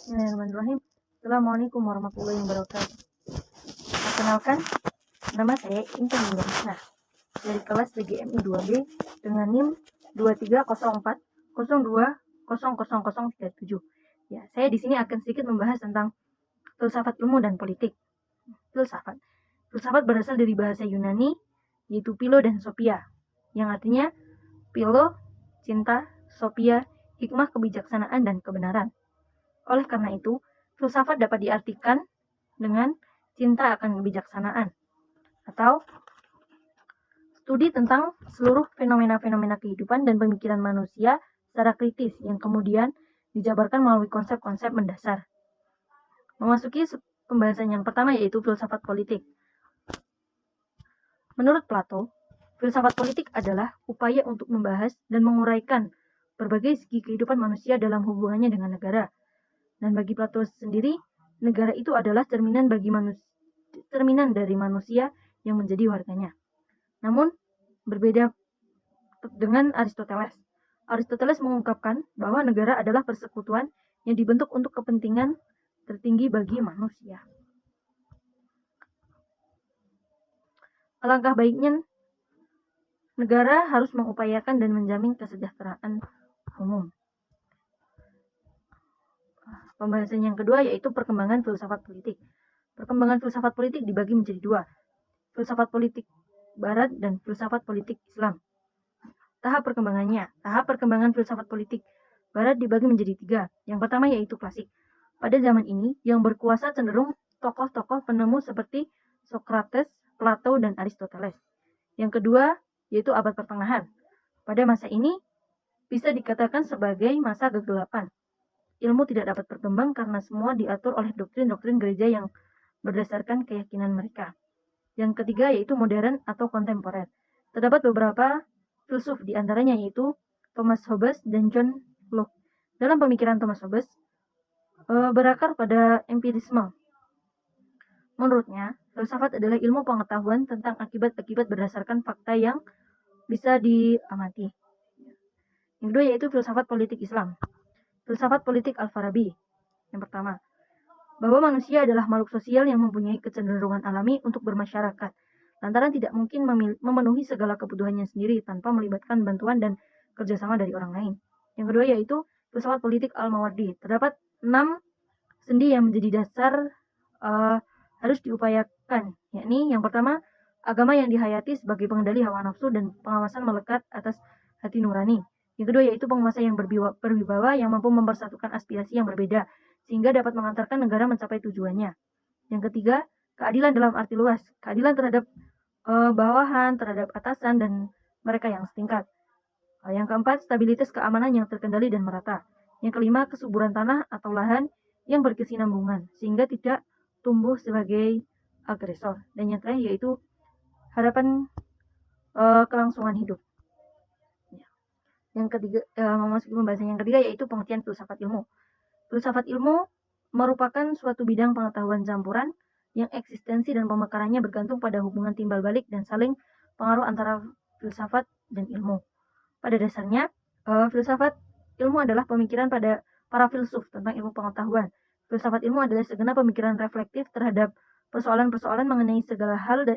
Bismillahirrahmanirrahim. Assalamualaikum warahmatullahi wabarakatuh. Perkenalkan, nama saya Intan Nurhaliza dari kelas PGMI 2B dengan NIM 230402000037. Ya, saya di sini akan sedikit membahas tentang filsafat ilmu dan politik. Filsafat. Filsafat berasal dari bahasa Yunani, yaitu philo dan sophia, yang artinya philo, cinta, sophia, hikmah, kebijaksanaan, dan kebenaran. Oleh karena itu, filsafat dapat diartikan dengan cinta akan kebijaksanaan, atau studi tentang seluruh fenomena-fenomena kehidupan dan pemikiran manusia secara kritis yang kemudian dijabarkan melalui konsep-konsep mendasar. Memasuki pembahasan yang pertama, yaitu filsafat politik. Menurut Plato, filsafat politik adalah upaya untuk membahas dan menguraikan berbagai segi kehidupan manusia dalam hubungannya dengan negara. Dan bagi Plato sendiri, negara itu adalah cerminan dari manusia yang menjadi warganya. Namun, berbeda dengan Aristoteles. Aristoteles mengungkapkan bahwa negara adalah persekutuan yang dibentuk untuk kepentingan tertinggi bagi manusia. Alangkah baiknya negara harus mengupayakan dan menjamin kesejahteraan umum. Pembahasan yang kedua yaitu perkembangan filsafat politik. Perkembangan filsafat politik dibagi menjadi dua, filsafat politik Barat dan filsafat politik Islam. Tahap perkembangan filsafat politik Barat dibagi menjadi tiga. Yang pertama yaitu klasik. Pada zaman ini, yang berkuasa cenderung tokoh-tokoh penemu seperti Socrates, Plato, dan Aristoteles. Yang kedua yaitu abad pertengahan. Pada masa ini bisa dikatakan sebagai masa kegelapan. Ilmu tidak dapat berkembang karena semua diatur oleh doktrin-doktrin gereja yang berdasarkan keyakinan mereka. Yang ketiga yaitu modern atau kontemporer. Terdapat beberapa filsuf, di antaranya yaitu Thomas Hobbes dan John Locke. Dalam pemikiran Thomas Hobbes, berakar pada empirisme. Menurutnya, filsafat adalah ilmu pengetahuan tentang akibat-akibat berdasarkan fakta yang bisa diamati. Yang kedua yaitu filsafat politik Islam. Filsafat politik Al-Farabi. Yang pertama, bahwa manusia adalah makhluk sosial yang mempunyai kecenderungan alami untuk bermasyarakat, lantaran tidak mungkin memenuhi segala kebutuhannya sendiri tanpa melibatkan bantuan dan kerjasama dari orang lain. Yang kedua yaitu filsafat politik Al-Mawardi. Terdapat 6 sendi yang menjadi dasar harus diupayakan, yakni yang pertama, agama yang dihayati sebagai pengendali hawa nafsu dan pengawasan melekat atas hati nurani. Yang kedua yaitu penguasa yang berwibawa yang mampu mempersatukan aspirasi yang berbeda sehingga dapat mengantarkan negara mencapai tujuannya. Yang ketiga, keadilan dalam arti luas, keadilan terhadap bawahan, terhadap atasan, dan mereka yang setingkat. Yang keempat, stabilitas keamanan yang terkendali dan merata. Yang kelima, kesuburan tanah atau lahan yang berkesinambungan sehingga tidak tumbuh sebagai agresor. Dan yang terakhir yaitu harapan kelangsungan hidup. Yang ketiga, memasuki pembahasan yang ketiga yaitu pengertian filsafat ilmu. Filsafat ilmu merupakan suatu bidang pengetahuan campuran yang eksistensi dan pemekarannya bergantung pada hubungan timbal balik dan saling pengaruh antara filsafat dan ilmu. Pada dasarnya, filsafat ilmu adalah pemikiran pada para filsuf tentang ilmu pengetahuan. Filsafat ilmu adalah segenap pemikiran reflektif terhadap persoalan-persoalan mengenai segala hal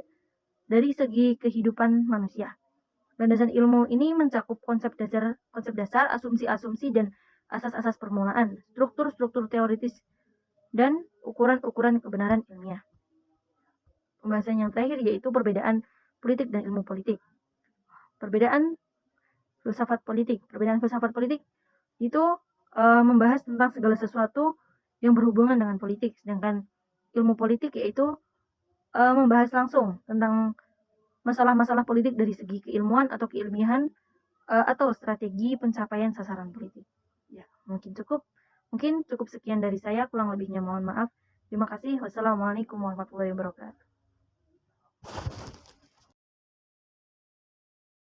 dari segi kehidupan manusia. Landasan ilmu ini mencakup konsep dasar, asumsi-asumsi, dan asas-asas permulaan, struktur-struktur teoritis, dan ukuran-ukuran kebenaran ilmiah. Pembahasan yang terakhir yaitu perbedaan politik dan ilmu politik. Perbedaan filsafat politik itu membahas tentang segala sesuatu yang berhubungan dengan politik, sedangkan ilmu politik yaitu membahas langsung tentang masalah-masalah politik dari segi keilmuan atau keilmiahan atau strategi pencapaian sasaran politik. Ya, mungkin cukup sekian dari saya, kurang lebihnya mohon maaf. Terima kasih. Wassalamualaikum warahmatullahi wabarakatuh.